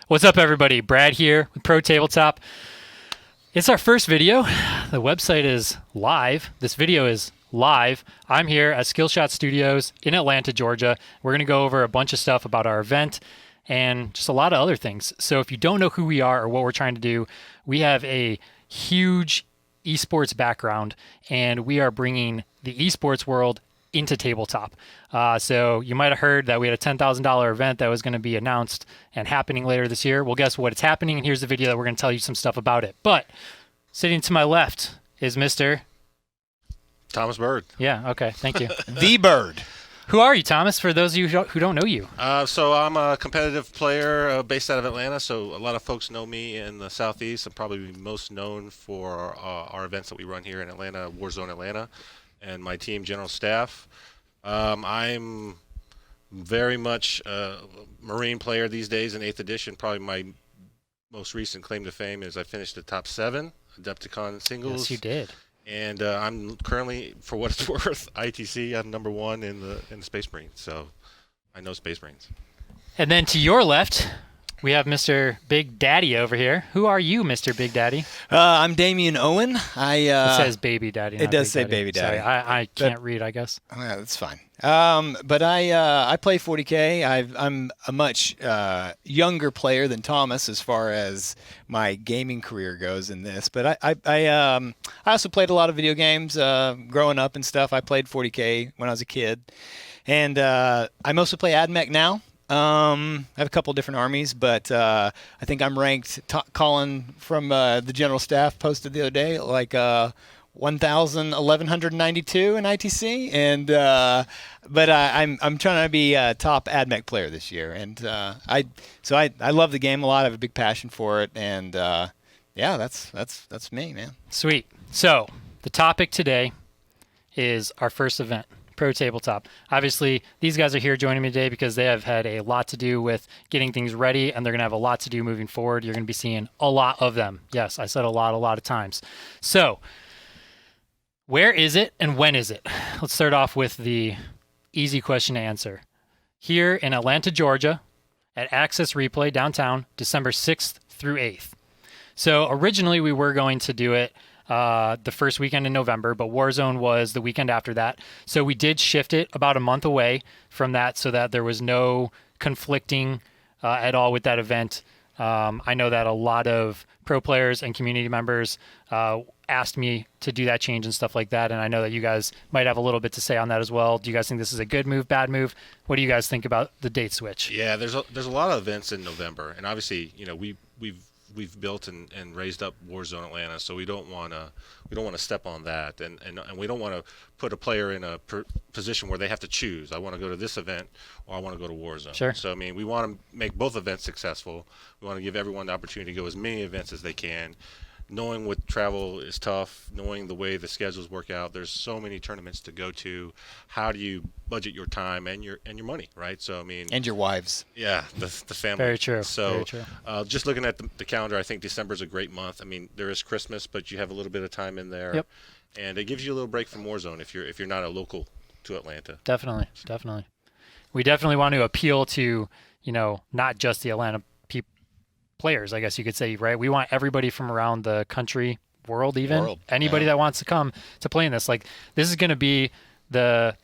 What's up, everybody? Brad here with Pro Tabletop. It's our first video. The website is live. This video is live. I'm here at Skillshot Studios in Atlanta, Georgia. We're going to go over a bunch of stuff about our event and just a lot of other things. So if you don't know who we are or what we're trying to do, we have a huge esports background, and we are bringing the esports world into tabletop. So you might have heard that we had a $10,000 event that was going to be announced and happening later this year. Well, guess what? It's happening, and here's the video that we're going to tell you some stuff about it. But sitting to my left is Mr. Thomas Bird. Yeah, okay, thank you. The Bird. Who are you, Thomas, for those of you who don't know you? So I'm a competitive player based out of Atlanta, so a lot of folks know me in the Southeast. I'm probably most known for our events that we run here in Atlanta, Warzone Atlanta, and my team general staff. I'm very much a Marine player these days in 8th edition. Probably my most recent claim to fame is I finished the top 7 Adepticon singles. Yes, you did. And I'm currently, for what it's worth, ITC. I'm number 1 in the Space Marines, so I know Space Marines. And then to your left, we have Mr. Big Daddy over here. Who are you, Mr. Big Daddy? I'm Damian Owen. It says Baby Daddy. It does say Baby Daddy. Sorry, I can't read, I guess. Yeah, that's fine. But I play 40k. I'm a much younger player than Thomas as far as my gaming career goes in this. But I also played a lot of video games growing up and stuff. I played 40k when I was a kid, and I mostly play AdMech now. I have a couple different armies, but I think I'm ranked. Colin from the general staff posted the other day, like 1,192 in ITC, and but I'm trying to be a top AdMech player this year, and I love the game a lot. I have a big passion for it, and yeah, that's me, man. Sweet. So the topic today is our first event, Pro Tabletop. Obviously, these guys are here joining me today because they have had a lot to do with getting things ready, and they're going to have a lot to do moving forward. You're going to be seeing a lot of them. Yes, I said a lot of times. So, where is it and when is it? Let's start off with the easy question to answer. Here in Atlanta, Georgia, at Access Replay downtown, December 6th through 8th. So, originally, we were going to do it the first weekend in November, but Warzone was the weekend after that. So we did shift it about a month away from that so that there was no conflicting at all with that event. I know that a lot of pro players and community members asked me to do that change and stuff like that, and I know that you guys might have a little bit to say on that as well. Do you guys think this is a good move, bad move? What do you guys think about the date switch? Yeah, there's a lot of events in November, and obviously, you know, we've built and raised up Warzone Atlanta, so we don't want to step on that, and we don't want to put a player in a position where they have to choose. I want to go to this event or I want to go to Warzone. Sure. So I mean, we want to make both events successful. We want to give everyone the opportunity to go as many events as they can. Knowing what travel is tough, knowing the way the schedules work out, there's so many tournaments to go to. How do you budget your time and your money, right? So I mean, And your wives. yeah, the family. Very true. So Very true. just looking at the calendar, I think December is a great month. I mean, there is Christmas, but you have a little bit of time in there. Yep. And it gives you a little break from Warzone if you're not a local to Atlanta. Definitely. We definitely want to appeal to, not just the Atlanta players, I guess you could say, right? We want everybody from around the country, world, anybody that wants to come to play in this. Like, this is going to be the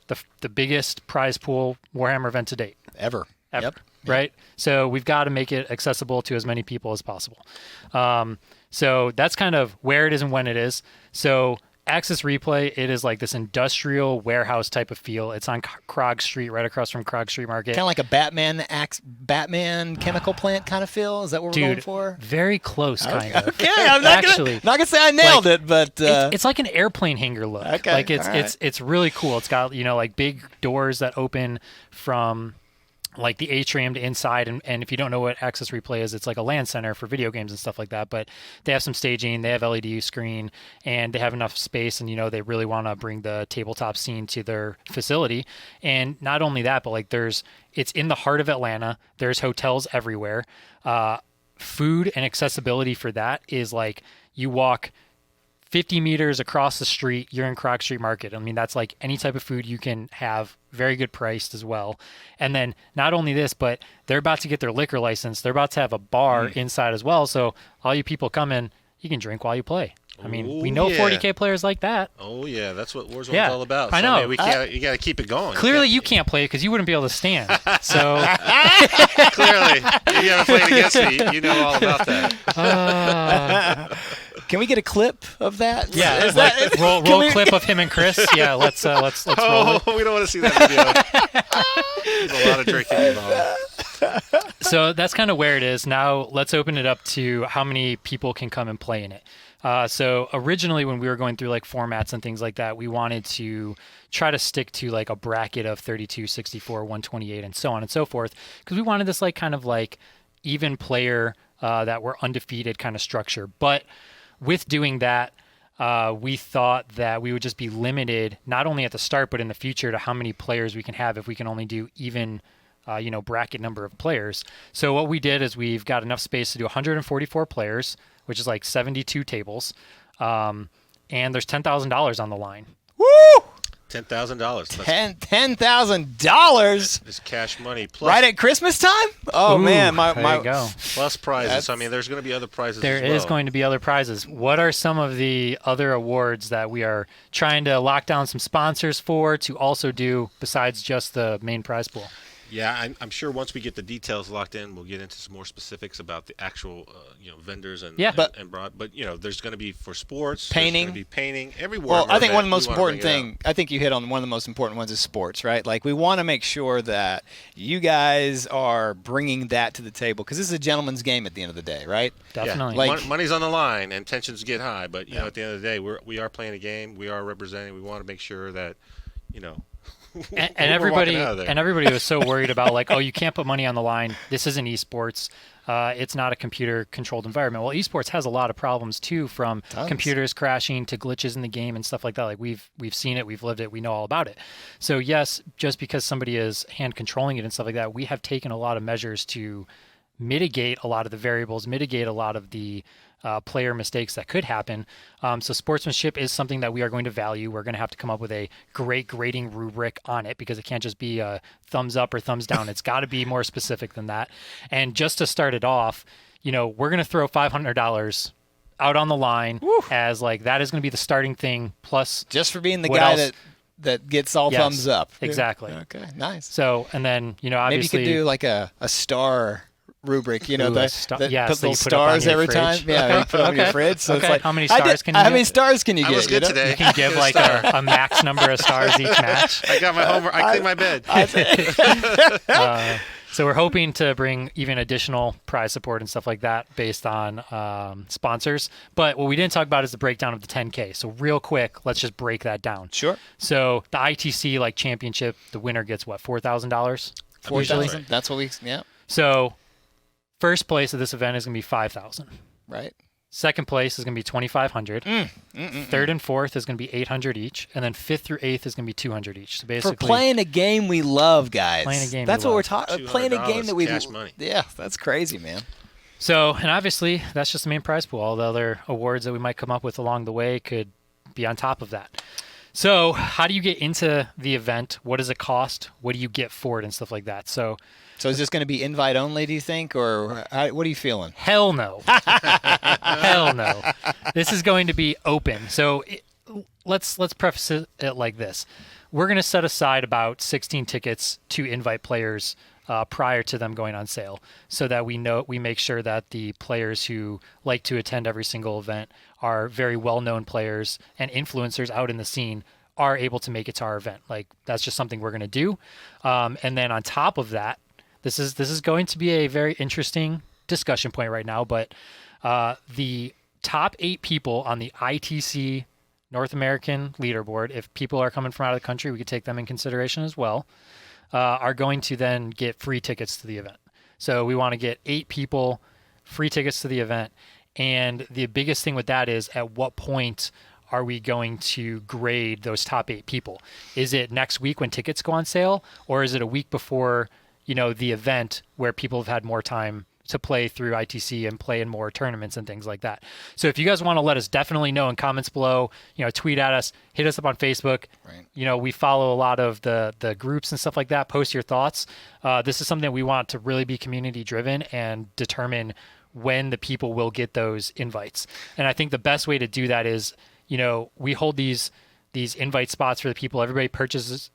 biggest prize pool Warhammer event to date. Ever. Yep. Right? So we've got to make it accessible to as many people as possible. So that's kind of where it is and when it is. So Access Replay, it is like this industrial warehouse type of feel. It's on Krog Street, right across from Krog Street Market. Kind of like a Batman chemical plant kind of feel. Is that what we're going for? Very close, kind of. Okay, I'm not gonna say I nailed it, but it's like an airplane hangar look. Okay, like it's really cool. It's got like big doors that open from like the atrium to inside, and if you don't know what Access Replay is, it's like a LAN center for video games and stuff like that. But they have some staging, they have LED screen, and they have enough space, and they really want to bring the tabletop scene to their facility. And not only that, but like it's in the heart of Atlanta. There's hotels everywhere. Food and accessibility for that is like you walk 50 meters across the street, you're in Croc Street Market. I mean, that's like any type of food you can have, very good priced as well. And then not only this, but they're about to get their liquor license. They're about to have a bar inside as well. So all you people come in, you can drink while you play. I mean, we know 40K players like that. Oh, yeah. That's what Warzone's all about. I know. You got to keep it going. Clearly, you can't play because you wouldn't be able to stand. So Clearly. If you haven't played against me, you know all about that. Can we get a clip of that? Yeah, roll clip of him and Chris. Yeah, let's roll it. We don't want to see that video. There's a lot of drinking involved. So that's kind of where it is. Now let's open it up to how many people can come and play in it. So originally when we were going through like formats and things like that, we wanted to try to stick to like a bracket of 32, 64, 128, and so on and so forth, because we wanted this like kind of like even player that were undefeated kind of structure. But with doing that, we thought that we would just be limited not only at the start but in the future to how many players we can have if we can only do even bracket number of players. So what we did is we've got enough space to do 144 players, which is like 72 tables, and there's $10,000 on the line. Woo! $10,000. $10,000 is cash money. Plus, right at Christmas time? Oh, Ooh, man. there you go. Plus prizes. I mean, there's going to be other prizes There as well. is going to be other prizes. What are some of the other awards that we are trying to lock down some sponsors for to also do besides just the main prize pool? Yeah, I'm sure once we get the details locked in, we'll get into some more specifics about the actual, vendors and broad. But there's going to be for sports, painting, there's going to be painting. Every Well, I think one of the most important important I think you hit on one of the most important ones is sports, right? Like we want to make sure that you guys are bringing that to the table because this is a gentleman's game at the end of the day, right? Definitely. Yeah. Money's on the line and tensions get high, but at the end of the day, we are playing a game. We are representing. We want to make sure that, and everybody was so worried about like, oh, you can't put money on the line. This isn't esports. It's not a computer-controlled environment. Well, esports has a lot of problems too, from computers crashing to glitches in the game and stuff like that. Like we've seen it, we've lived it, we know all about it. So yes, just because somebody is hand controlling it and stuff like that, we have taken a lot of measures to mitigate a lot of the variables, mitigate a lot of the player mistakes that could happen. So sportsmanship is something that we are going to value. We're going to have to come up with a great grading rubric on it because it can't just be a thumbs up or thumbs down. It's got to be more specific than that. And just to start it off, we're going to throw $500 out on the line as like that is going to be the starting thing. Plus, just for being the guy that gets all thumbs up. Exactly. Okay, nice. So, and then obviously maybe you could do like a star rubric, put little stars every time. Yeah, you put on your fridge. So it's like, how many stars can you get? How many stars can you get? I was good today. You can give like a max number of stars each match. I got my homework. I cleaned my bed. So we're hoping to bring even additional prize support and stuff like that based on sponsors. But what we didn't talk about is the breakdown of the 10K. So real quick, let's just break that down. Sure. So the ITC like championship, the winner gets what, $4,000? $4,000. That's what yeah. So first place of this event is going to be $5,000. Right. Second place is going to be $2,500. Third and fourth is going to be $800 each, and then fifth through eighth is going to be $200 each. So basically, for playing a game we love, guys. Playing a game, that's what we're talking. Playing a game that we cash money. Yeah, that's crazy, man. So, and obviously, that's just the main prize pool. All the other awards that we might come up with along the way could be on top of that. So, how do you get into the event? What does it cost? What do you get for it, and stuff like that? So is this going to be invite only, do you think, or what are you feeling? Hell no. Hell no. This is going to be open. So let's preface it like this. We're going to set aside about 16 tickets to invite players prior to them going on sale, so that we make sure that the players who like to attend every single event are very well-known players and influencers out in the scene are able to make it to our event. Like that's just something we're going to do. And then on top of that, this is going to be a very interesting discussion point right now, but the top 8 people on the ITC North American leaderboard, if people are coming from out of the country, we could take them in consideration as well, are going to then get free tickets to the event. So we want to get 8 people free tickets to the event. And the biggest thing with that is, at what point are we going to grade those top 8 people? Is it next week when tickets go on sale, or is it a week before the event where people have had more time to play through ITC and play in more tournaments and things like that. So if you guys want to let us definitely know in comments below, tweet at us, hit us up on Facebook. Right. We follow a lot of the groups and stuff like that. Post your thoughts. This is something we want to really be community driven and determine when the people will get those invites. And I think the best way to do that is, we hold these invite spots for the people. Everybody purchases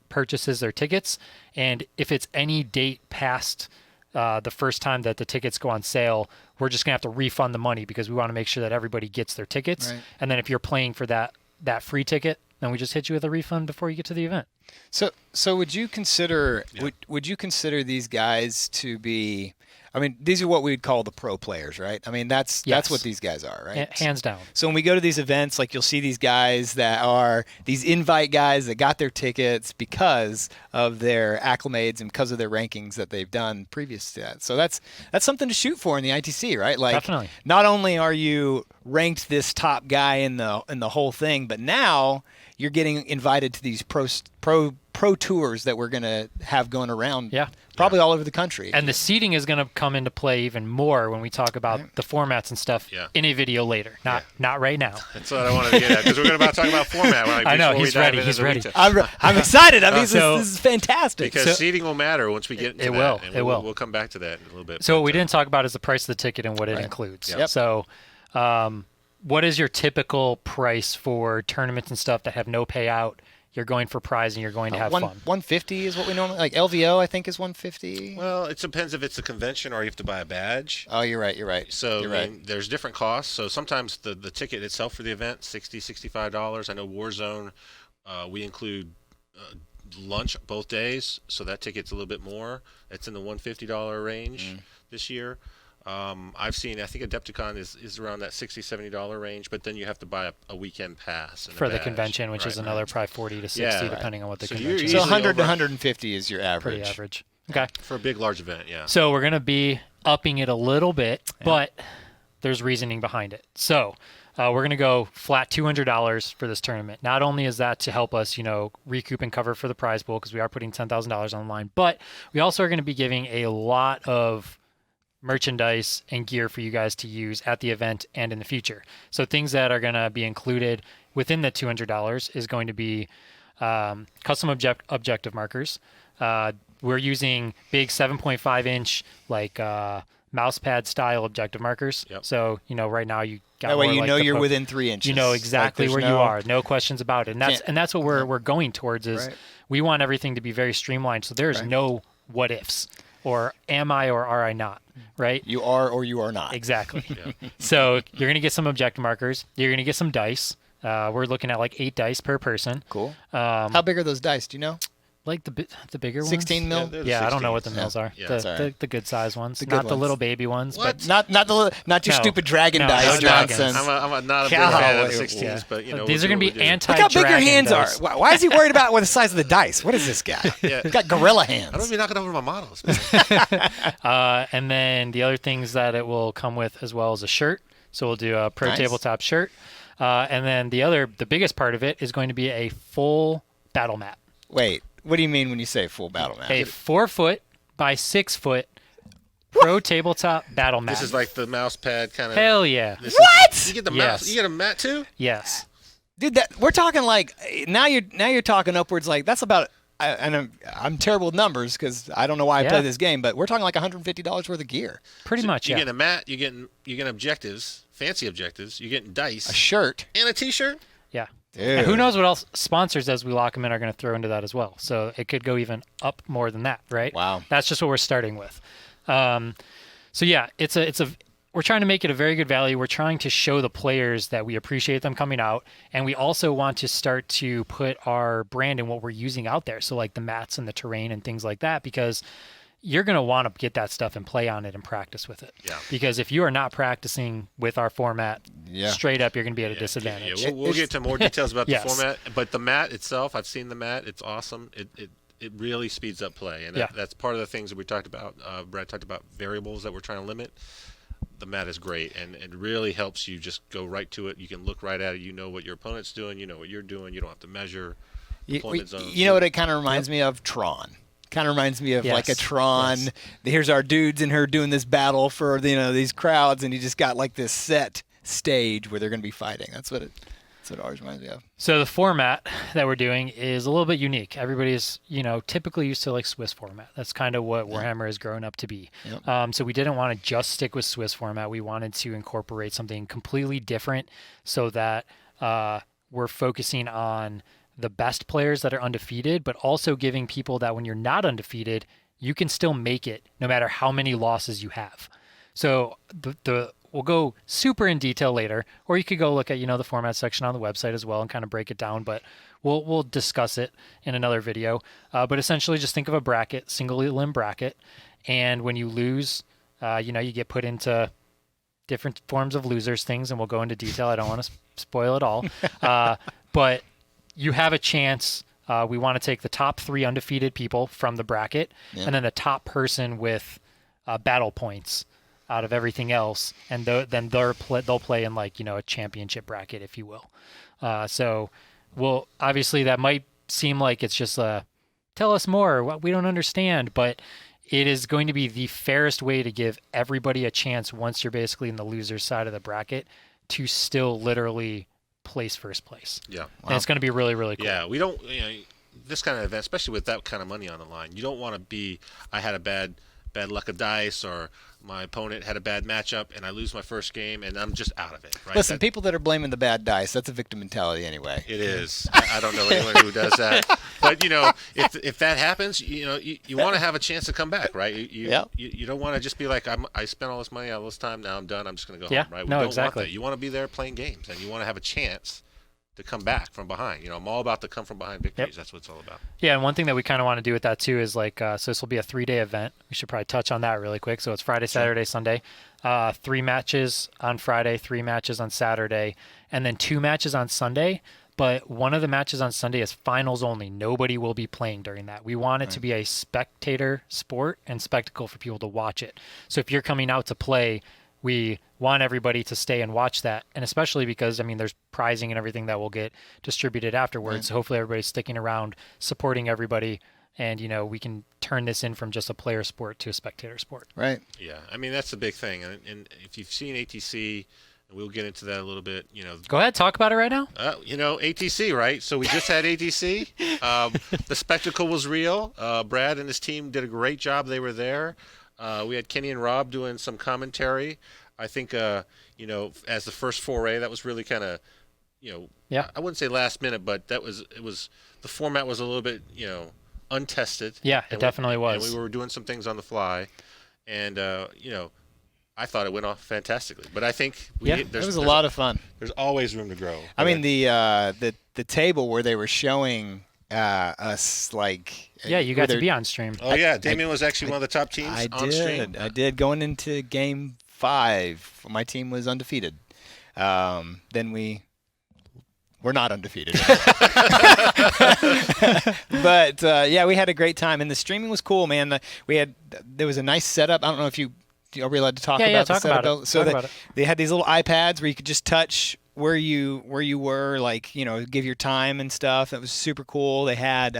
their tickets, and if it's any date past the first time that the tickets go on sale, we're just gonna have to refund the money because we want to make sure that everybody gets their tickets. Right. And then if you're playing for that free ticket, then we just hit you with a refund before you get to the event. So would you consider would you consider these guys to be? I mean, these are what we'd call the pro players, right? I mean, that's what these guys are, right? Hands down. So when we go to these events, like you'll see these guys that are these invite guys that got their tickets because of their acclimates and because of their rankings that they've done previous to that. So that's something to shoot for in the ITC, right? Like, definitely. Not only are you ranked this top guy in the whole thing, but now you're getting invited to these pro tours that we're going to have going around. Yeah. Probably all over the country. And the seating is going to come into play even more when we talk about the formats and stuff in a video later. Not right now. That's what I wanted to get at, because we're going to talk about format. I know, he's ready. He's ready. I'm excited. I mean, this is fantastic. Because seating will matter once we get into it that. will. And it will. We'll come back to that in a little bit. So what we didn't talk about is the price of the ticket and what it includes. Yep. So what is your typical price for tournaments and stuff that have no payout? You're going for prize and you're going to have fun. 150 is what we normally like. LVO, I think, is 150. Well, it depends if it's a convention or you have to buy a badge. Oh, you're right. So you're right. There's different costs. So sometimes the ticket itself for the event, $60, $65. I know Warzone, we include lunch both days, so that ticket's a little bit more. It's in the $150 range this year. I've seen, I think Adepticon is around that $60, $70 range, but then you have to buy a weekend pass and for a the badge. convention, which is another probably 40 to 60, depending on what the convention is. So 100 to 150 is your average. Pretty average. Okay. For a big, large event, yeah. So we're going to be upping it a little bit, but there's reasoning behind it. So we're going to go flat $200 for this tournament. Not only is that to help us, recoup and cover for the prize pool, because we are putting $10,000 on the line, but we also are going to be giving a lot of merchandise and gear for you guys to use at the event and in the future. So things that are going to be included within the $200 is going to be custom objective markers. We're using big 7.5 inch mouse pad style objective markers. Yep. So right now you got that way more you like know you're within 3 inches. You know exactly where you are. No questions about it. And that's what we're going towards is we want everything to be very streamlined. So there's no what ifs. Or am I or are I not, right? You are or you are not. Exactly. So you're going to get some objective markers. You're going to get some dice. We're looking at 8 dice per person. Cool. How big are those dice? Do you know? Like the bigger 16 ones? mil? Yeah, I don't know what the mils are. Yeah. The good size ones. Good not the ones. little baby ones. What? But Not your stupid dragon dice no dragons. nonsense. I'm not a big God, fan of wait, 16s, but these are going to be Look anti-dragon how big your hands dice. are. Why is he worried about the size of the dice? What is this guy? He's got gorilla hands. I don't be knocking over my models, man. And then the other things that it will come with as well as a shirt. So we'll do a pro tabletop shirt. And then the biggest part of it is going to be a full battle mat. Wait, what do you mean when you say full battle mat? A 4 foot by 6 foot pro tabletop battle mat. This is like the mouse pad kind of. Hell yeah. You get the mouse. You get a mat too? Yes. Dude, we're talking now you're talking upwards that's about. And I'm terrible with numbers because I don't know why I play this game, but we're talking $150 worth of gear. Pretty much. You're getting a mat. You're getting objectives, fancy objectives. You're getting dice, A shirt. and a T-shirt. Yeah. Dude. And who knows what else sponsors as we lock them in are going to throw into that as well. So it could go even up more than that, right? Wow. That's just what we're starting with. So yeah, we're trying to make it a very good value. We're trying to show the players that we appreciate them coming out, and we also want to start to put our brand in what we're using out there. So like the mats and the terrain and things like that, because you're going to want to get that stuff and play on it and practice with it. Yeah. Because if you are not practicing with our format, straight up, you're going to be at a disadvantage. Yeah, we'll get to more details about the Yes. format, but the mat itself, I've seen the mat. It's awesome. It really speeds up play, and that's part of the things that we talked about. Brad talked about variables that we're trying to limit. The mat is great, and it really helps you just go right to it. You can look right at it. You know what your opponent's doing. You know what you're doing. You don't have to measure deployment zones. You know what it kind of reminds me of? Tron. Kind of reminds me of like a Yes. Tron. Yes. Here's our dudes and her doing this battle for these crowds, and you just got like this set stage where they're going to be fighting. That's what ours reminds me of. So the format that we're doing is a little bit unique. Everybody's, typically used to like Swiss format. That's kind of what Warhammer has grown up to be. Yep. So we didn't want to just stick with Swiss format. We wanted to incorporate something completely different so that we're focusing on the best players that are undefeated, but also giving people that when you're not undefeated, you can still make it no matter how many losses you have. So we'll go super in detail later, or you could go look at, the format section on the website as well and kind of break it down, but we'll discuss it in another video. But essentially just think of a bracket, single limb bracket. And when you lose, you get put into different forms of losers things, and we'll go into detail. I don't want to spoil it all. But you have a chance. We want to take the top 3 undefeated people from the bracket, and then the top person with battle points out of everything else, and then they'll play in like a championship bracket, if you will. So, obviously that might seem like it's just tell us more. What we don't understand, but it is going to be the fairest way to give everybody a chance once you're basically in the loser side of the bracket to still literally place first place. Yeah. And it's going to be really, really cool. Yeah, we don't, this kind of event, especially with that kind of money on the line, you don't want to be, I had a bad luck of dice, or my opponent had a bad matchup and I lose my first game and I'm just out of it. Right? Listen, people that are blaming the bad dice, that's a victim mentality anyway. It is. I don't know anyone who does that. But, if that happens, you want to have a chance to come back, right? You don't want to just be like, I spent all this money, all this time, now I'm done, I'm just going to go home, right? We don't exactly. want that. You want to be there playing games, and you want to have a chance to come back from behind. I'm all about the come from behind victories. Yep. That's what it's all about. Yeah, and one thing that we kind of want to do with that too is like, so this will be a 3-day event. We should probably touch on that really quick. So it's Friday, Saturday, Sunday. 3 matches on Friday, 3 matches on Saturday, and then 2 matches on Sunday. But one of the matches on Sunday is finals only. Nobody will be playing during that. We want it to be a spectator sport and spectacle for people to watch it. So if you're coming out to play, we want everybody to stay and watch that. And especially because, there's prizing and everything that will get distributed afterwards. Right. So hopefully everybody's sticking around, supporting everybody. And, we can turn this in from just a player sport to a spectator sport. Right. Yeah, that's the big thing. And if you've seen ATC, and we'll get into that a little bit, Go ahead, talk about it right now. ATC, right? So we just had ATC. The spectacle was real. Brad and his team did a great job. They were there. We had Kenny and Rob doing some commentary. I think, as the first foray, that was really kind of, I wouldn't say last minute, but it was the format was a little bit, untested. Yeah, it definitely was. And we were doing some things on the fly, and I thought it went off fantastically. But I think it was a lot of fun. There's always room to grow. I mean, the table where they were showing us like. Yeah, you got to be on stream. Oh yeah, Damien was actually one of the top teams on stream. I did. Going into game 5, my team was undefeated. Then we're not undefeated. But we had a great time, and the streaming was cool, man. There was a nice setup. I don't know if are we allowed to talk about the setup? About it. So they had these little iPads where you could just touch where you were, like, give your time and stuff. That was super cool. They had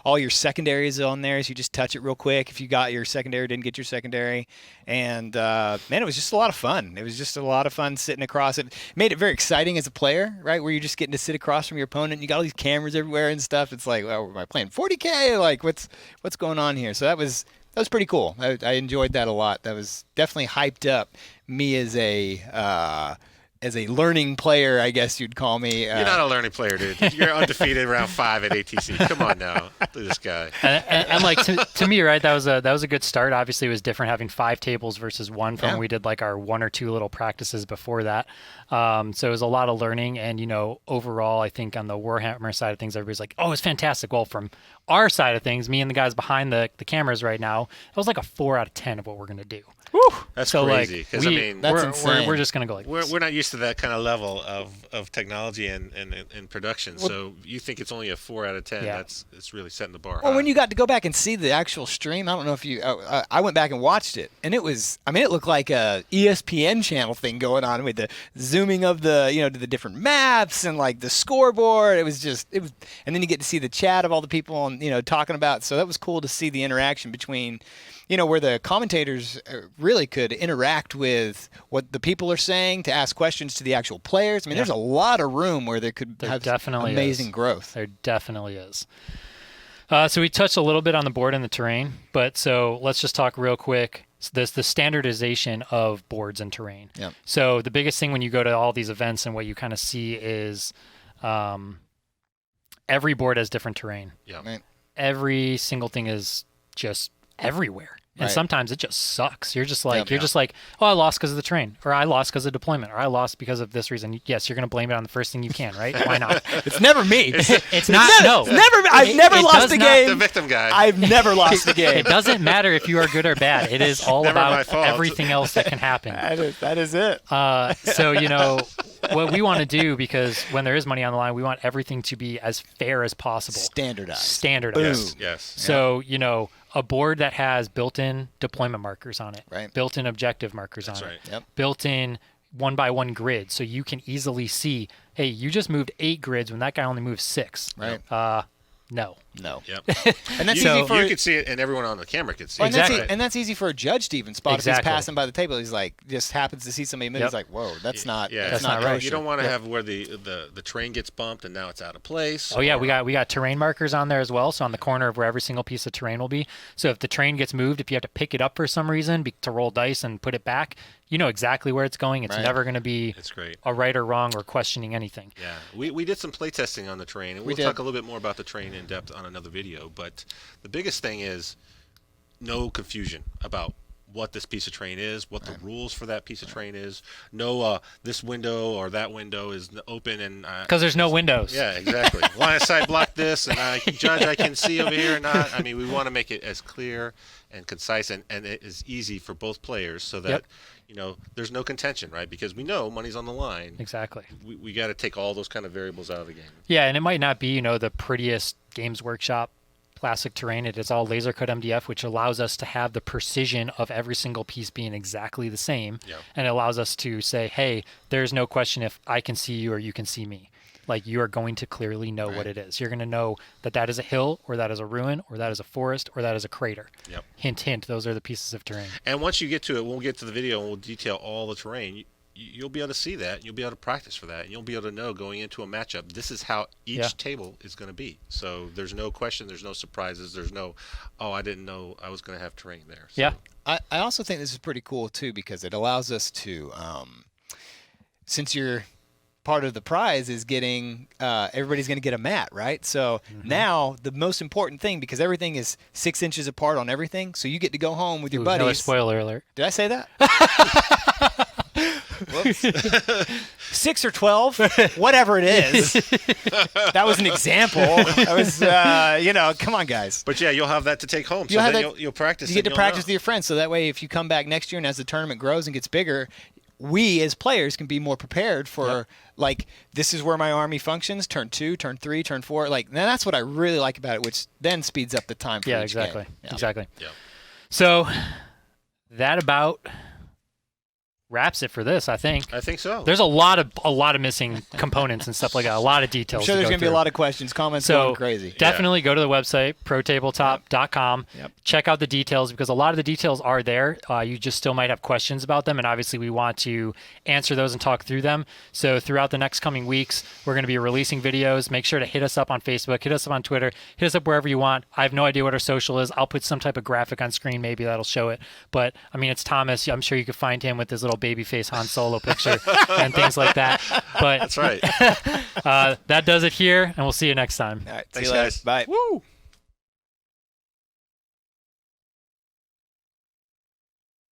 all your secondaries on there, so you just touch it real quick if you got your secondary, didn't get your secondary. And man, it was just a lot of fun. It was just a lot of fun sitting across it. Made it very exciting as a player, right? Where you're just getting to sit across from your opponent. And you got all these cameras everywhere and stuff. It's like, well, am I playing 40k? Like, what's going on here? So that was pretty cool. I enjoyed that a lot. That was definitely hyped up me as a learning player, I guess you'd call me. You're not a learning player, dude. You're undefeated round 5 at ATC. Come on now, look at this guy. And like to me, right? That was a good start. Obviously, it was different having 5 tables versus 1 from when we did like our 1 or 2 little practices before that. So it was a lot of learning, and overall, I think on the Warhammer side of things, everybody's like, "Oh, it's fantastic." Well, from our side of things, me and the guys behind the cameras right now, it was like a 4 out of 10 of what we're gonna do. Woo! That's so crazy. Because that's insane. We're just gonna go like we're not used to that kind of level of technology and production. So you think it's only a 4 out of 10? Yeah. It's really setting the bar. Well, when you got to go back and see the actual stream, I don't know if you. I went back and watched it, and it was. I mean, it looked like a ESPN channel thing going on with the zooming of the to the different maps and like the scoreboard. It was, and then you get to see the chat of all the people on talking about. So that was cool to see the interaction between, where the commentators really could interact with what the people are saying to ask questions to the actual players. I mean, there's a lot of room where there could have definitely amazing growth. There definitely is. So we touched a little bit on the board and the terrain, but so let's just talk real quick. The standardization of boards and terrain. Yep. So the biggest thing when you go to all these events and what you kind of see is every board has different terrain. Yeah. Right. Every single thing is just everywhere. And Right. sometimes it just sucks. You're just like, oh, I lost because of the terrain, or I lost because of deployment, or I lost because of this reason. Yes, you're going to blame it on the first thing you can, right? Why not? It's never me. It's not. No. It's never me. I've never lost the game. The victim guy. I've never lost the game. It doesn't matter if you are good or bad. It is all Never my about fault. everything else that can happen. That is it. So, what we want to do, because when there is money on the line, we want everything to be as fair as possible. Standardized. Yes. Yes. So, a board that has built-in deployment markers on it, Right. built-in objective markers That's on right. it, Yep. built-in one-by-one grid, so you can easily see, hey, you just moved 8 grids when that guy only moved 6. Right. No. No. Yep. And that's you, easy for you could see it, and everyone on the camera could see and it. Exactly. that's easy for a judge to even spot if he's Exactly. passing by the table. He's like, just happens to see somebody move. Yep. He's like, whoa, that's not That's not right. You don't want to have where the train gets bumped and now it's out of place. Oh yeah, or- we got terrain markers on there as well. So on the corner of where every single piece of terrain will be. So if the train gets moved, if you have to pick it up for some reason to roll dice and put it back, you know exactly where it's going. It's Right. never going to be It's great. a right or wrong or questioning anything. Yeah, we did some play testing on the train, and we'll did. talk a little bit more about the train in depth on another video. But the biggest thing is no confusion about what this piece of train is, what the rules for that piece of train is. No, this window or that window is open and Because there's no windows. yeah, exactly. Line of sight block this, and I can see over here or not. I mean, we want to make it as clear and concise and it is easy for both players so that there's no contention, right? Because we know money's on the line. Exactly. We got to take all those kind of variables out of the game. Yeah, and it might not be, the prettiest Games Workshop classic terrain. It is all laser cut MDF, which allows us to have the precision of every single piece being exactly the same. Yeah. And it allows us to say, hey, there's no question if I can see you or you can see me. Like, you are going to clearly know what it is. You're going to know that is a hill, or that is a ruin, or that is a forest, or that is a crater. Yep. Hint, hint, those are the pieces of terrain. And once you get to it, we'll get to the video and we'll detail all the terrain. You'll be able to see that. You'll be able to practice for that. And you'll be able to know going into a matchup, this is how each table is going to be. So there's no question. There's no surprises. There's no, I didn't know I was going to have terrain there. So, Yeah. I also think this is pretty cool too, because it allows us to, since you're part of the prize is getting everybody's going to get a mat, right? So now the most important thing, because everything is 6 inches apart on everything, so you get to go home with your buddies. Another spoiler alert. Did I say that? Whoops. 6 or 12, whatever it is. That was an example. That was, come on, guys. But yeah, you'll have that to take home. You'll So have then that- you'll practice. You get and to you'll practice know. with your friends, so that way if you come back next year and as the tournament grows and gets bigger, we as players can be more prepared for like, this is where my army functions, turn 2, turn 3, turn 4. Like, now that's what I really like about it, which then speeds up the time for each Exactly. game. Yeah. Exactly. Yeah. So that about wraps it for this, I think. I think so. There's a lot of missing components and stuff like that. A lot of details. I'm sure there's going to be a lot of questions, comments So going crazy. definitely go to the website, protabletop.com. Yep. Check out the details, because a lot of the details are there. You just still might have questions about them, and obviously we want to answer those and talk through them. So throughout the next coming weeks, we're going to be releasing videos. Make sure to hit us up on Facebook, hit us up on Twitter, hit us up wherever you want. I have no idea what our social is. I'll put some type of graphic on screen, maybe that'll show it. But I mean, it's Thomas. I'm sure you could find him with his little baby face Han Solo picture and things like that. But That's right. that does it here, and we'll see you next time. All right, see Thanks, you later. guys. Bye. Woo!